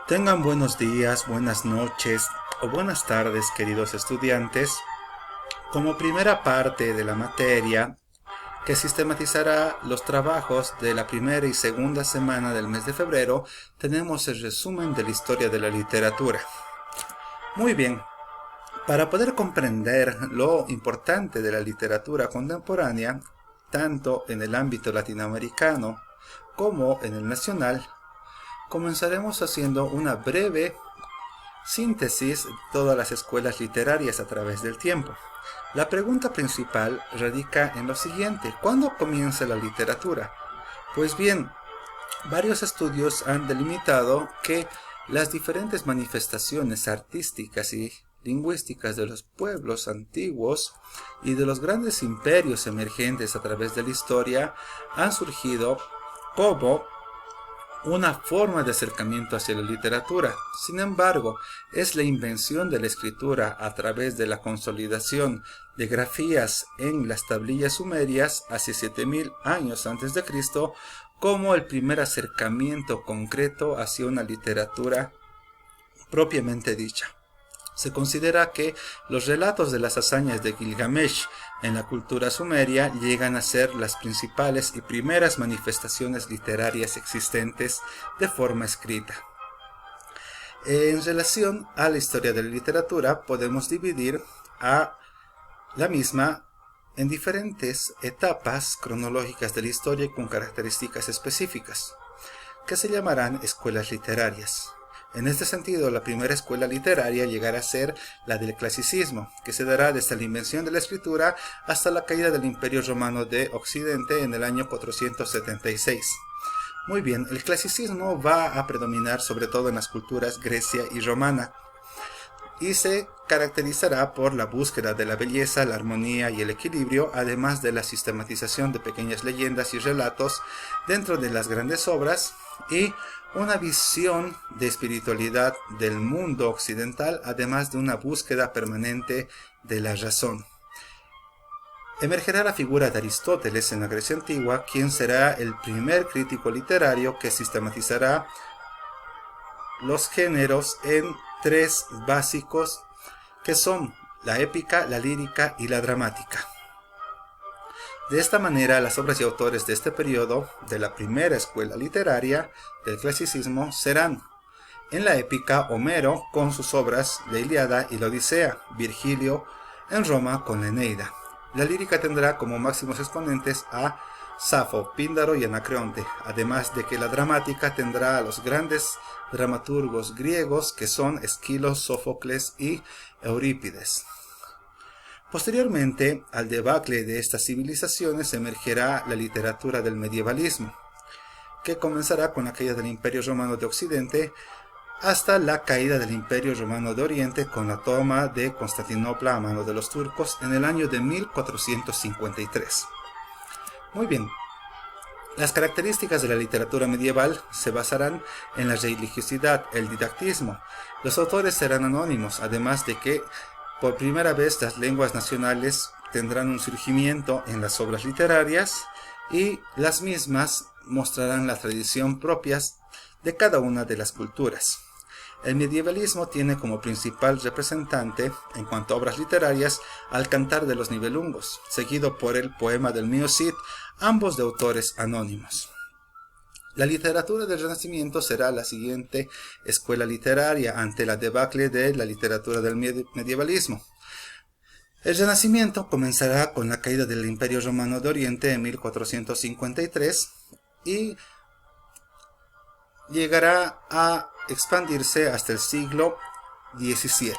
Tengan buenos días, buenas noches o buenas tardes, queridos estudiantes. Como primera parte de la materia que sistematizará los trabajos de la primera y segunda semana del mes de febrero, tenemos el resumen de la historia de la literatura. Muy bien, para poder comprender lo importante de la literatura contemporánea, tanto en el ámbito latinoamericano como en el nacional, comenzaremos haciendo una breve síntesis de todas las escuelas literarias a través del tiempo. La pregunta principal radica en lo siguiente: ¿cuándo comienza la literatura? Pues bien, varios estudios han delimitado que las diferentes manifestaciones artísticas y lingüísticas de los pueblos antiguos y de los grandes imperios emergentes a través de la historia han surgido como una forma de acercamiento hacia la literatura. Sin embargo, es la invención de la escritura a través de la consolidación de grafías en las tablillas sumerias hace 7000 años antes de Cristo como el primer acercamiento concreto hacia una literatura propiamente dicha. Se considera que los relatos de las hazañas de Gilgamesh en la cultura sumeria llegan a ser las principales y primeras manifestaciones literarias existentes de forma escrita. En relación a la historia de la literatura, podemos dividir a la misma en diferentes etapas cronológicas de la historia con características específicas, que se llamarán escuelas literarias. En este sentido, la primera escuela literaria llegará a ser la del clasicismo, que se dará desde la invención de la escritura hasta la caída del Imperio Romano de Occidente en el año 476. Muy bien, el clasicismo va a predominar sobre todo en las culturas grecia y romana, y se caracterizará por la búsqueda de la belleza, la armonía y el equilibrio, además de la sistematización de pequeñas leyendas y relatos dentro de las grandes obras, y una visión de espiritualidad del mundo occidental, además de una búsqueda permanente de la razón. Emergerá la figura de Aristóteles en la Grecia antigua, quien será el primer crítico literario que sistematizará los géneros en tres básicos, que son la épica, la lírica y la dramática. De esta manera, las obras y autores de este periodo de la primera escuela literaria del clasicismo serán: en la épica, Homero con sus obras La Ilíada y la Odisea, Virgilio en Roma con la Eneida. La lírica tendrá como máximos exponentes a Safo, Píndaro y Anacreonte, además de que la dramática tendrá a los grandes dramaturgos griegos que son Esquilo, Sófocles y Eurípides. Posteriormente, al debacle de estas civilizaciones emergerá la literatura del medievalismo, que comenzará con la caída del Imperio Romano de Occidente hasta la caída del Imperio Romano de Oriente con la toma de Constantinopla a mano de los turcos en el año de 1453. Muy bien, las características de la literatura medieval se basarán en la religiosidad, el didactismo. Los autores serán anónimos, además de que por primera vez las lenguas nacionales tendrán un surgimiento en las obras literarias y las mismas mostrarán la tradición propias de cada una de las culturas. El medievalismo tiene como principal representante, en cuanto a obras literarias, al Cantar de los Nibelungos, seguido por el poema del Mío Cid, ambos de autores anónimos. La literatura del Renacimiento será la siguiente escuela literaria ante la debacle de la literatura del medievalismo. El Renacimiento comenzará con la caída del Imperio Romano de Oriente en 1453 y llegará a expandirse hasta el siglo XVII.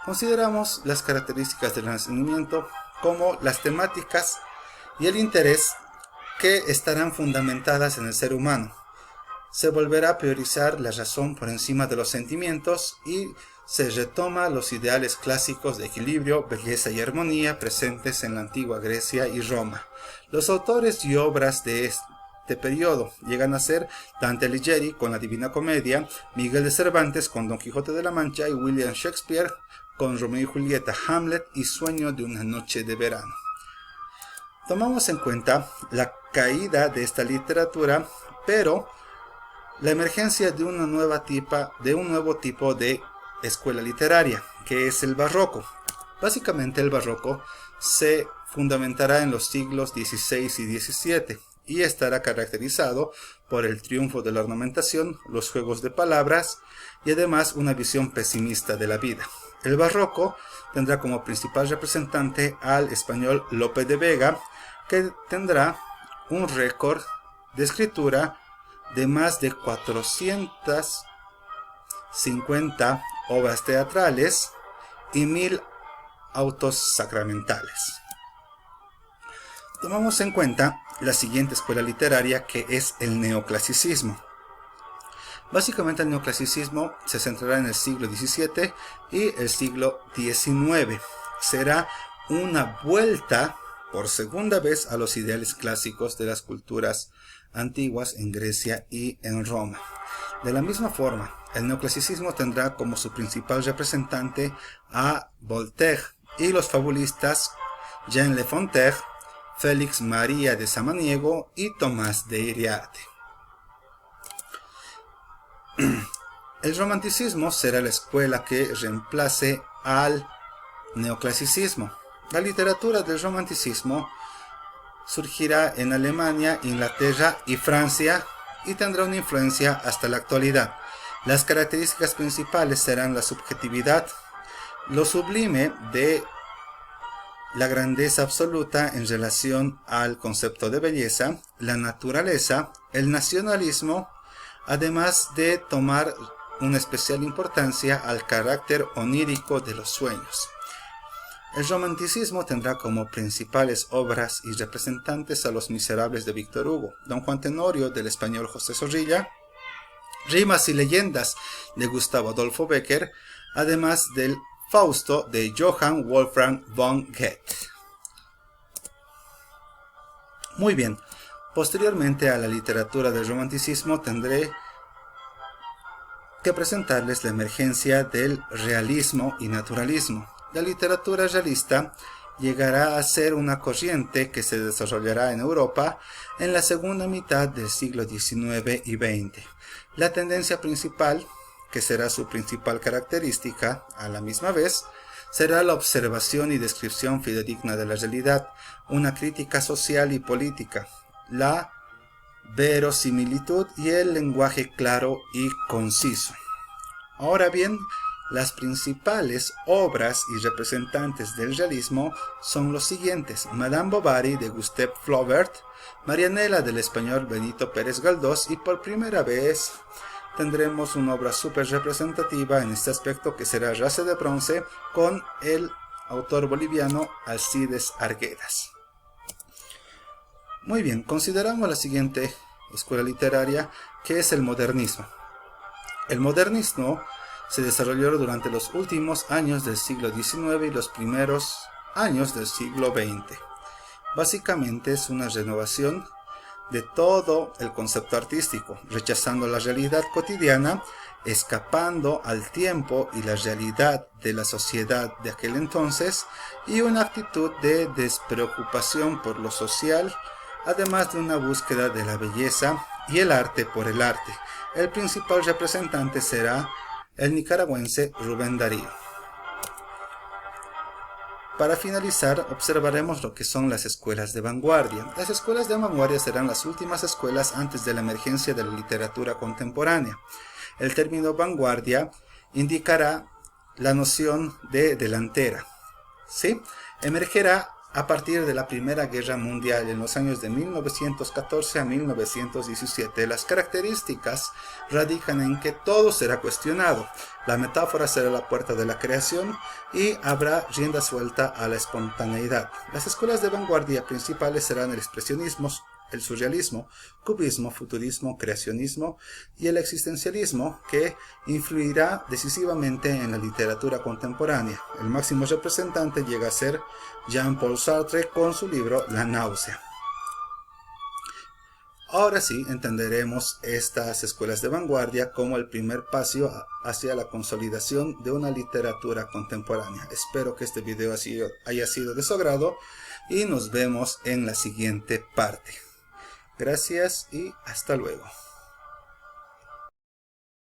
Consideramos las características del Renacimiento como las temáticas y el interés que estarán fundamentadas en el ser humano. Se volverá a priorizar la razón por encima de los sentimientos y se retoma los ideales clásicos de equilibrio, belleza y armonía presentes en la antigua Grecia y Roma. Los autores y obras de este periodo llegan a ser Dante Alighieri con la Divina Comedia, Miguel de Cervantes con Don Quijote de la Mancha y William Shakespeare con Romeo y Julieta, Hamlet y Sueño de una noche de verano. Tomamos en cuenta la caída de esta literatura, pero la emergencia de un nuevo tipo de escuela literaria, que es el barroco. Básicamente el barroco se fundamentará en los siglos XVI y XVII y estará caracterizado por el triunfo de la ornamentación, los juegos de palabras y además una visión pesimista de la vida. El barroco tendrá como principal representante al español Lope de Vega, que tendrá un récord de escritura de más de 450 obras teatrales y 1000 autos sacramentales. Tomamos en cuenta la siguiente escuela literaria, que es el neoclasicismo. Básicamente el neoclasicismo se centrará en el siglo XVII y el siglo XIX. Será una vuelta por segunda vez a los ideales clásicos de las culturas antiguas en Grecia y en Roma. De la misma forma, el neoclasicismo tendrá como su principal representante a Voltaire y los fabulistas Jean Le Fontaine, Félix María de Samaniego y Tomás de Iriarte. El romanticismo será la escuela que reemplace al neoclasicismo. La literatura del romanticismo surgirá en Alemania, Inglaterra y Francia y tendrá una influencia hasta la actualidad. Las características principales serán la subjetividad, lo sublime de la grandeza absoluta en relación al concepto de belleza, la naturaleza, el nacionalismo, además de tomar una especial importancia al carácter onírico de los sueños. El romanticismo tendrá como principales obras y representantes a Los Miserables de Víctor Hugo, Don Juan Tenorio del español José Zorrilla, Rimas y leyendas de Gustavo Adolfo Bécquer, además del Fausto de Johann Wolfgang von Goethe. Muy bien, posteriormente a la literatura del romanticismo tendré que presentarles la emergencia del realismo y naturalismo. La literatura realista llegará a ser una corriente que se desarrollará en Europa en la segunda mitad del siglo XIX y XX. La tendencia principal, que será su principal característica a la misma vez, será la observación y descripción fidedigna de la realidad, una crítica social y política, la verosimilitud y el lenguaje claro y conciso. Ahora bien, las principales obras y representantes del realismo son los siguientes: Madame Bovary de Gustave Flaubert, Marianela del español Benito Pérez Galdós, y por primera vez tendremos una obra súper representativa en este aspecto, que será Raza de Bronce, con el autor boliviano Alcides Arguedas. Muy bien, consideramos la siguiente escuela literaria, que es el modernismo. El modernismo se desarrolló durante los últimos años del siglo XIX y los primeros años del siglo XX. Básicamente es una renovación de todo el concepto artístico, rechazando la realidad cotidiana, escapando al tiempo y la realidad de la sociedad de aquel entonces, y una actitud de despreocupación por lo social, además de una búsqueda de la belleza y el arte por el arte. El principal representante será el nicaragüense Rubén Darío. Para finalizar, observaremos lo que son las escuelas de vanguardia. Las escuelas de vanguardia serán las últimas escuelas antes de la emergencia de la literatura contemporánea. El término vanguardia indicará la noción de delantera, ¿sí? Emergerá a partir de la Primera Guerra Mundial en los años de 1914 a 1917. Las características radican en que todo será cuestionado. La metáfora será la puerta de la creación y habrá rienda suelta a la espontaneidad. Las escuelas de vanguardia principales serán el expresionismo, el surrealismo, cubismo, futurismo, creacionismo y el existencialismo, que influirá decisivamente en la literatura contemporánea. El máximo representante llega a ser Jean-Paul Sartre con su libro La náusea. Ahora sí entenderemos estas escuelas de vanguardia como el primer paso hacia la consolidación de una literatura contemporánea. Espero que este video haya sido de su agrado y nos vemos en la siguiente parte. Gracias y hasta luego.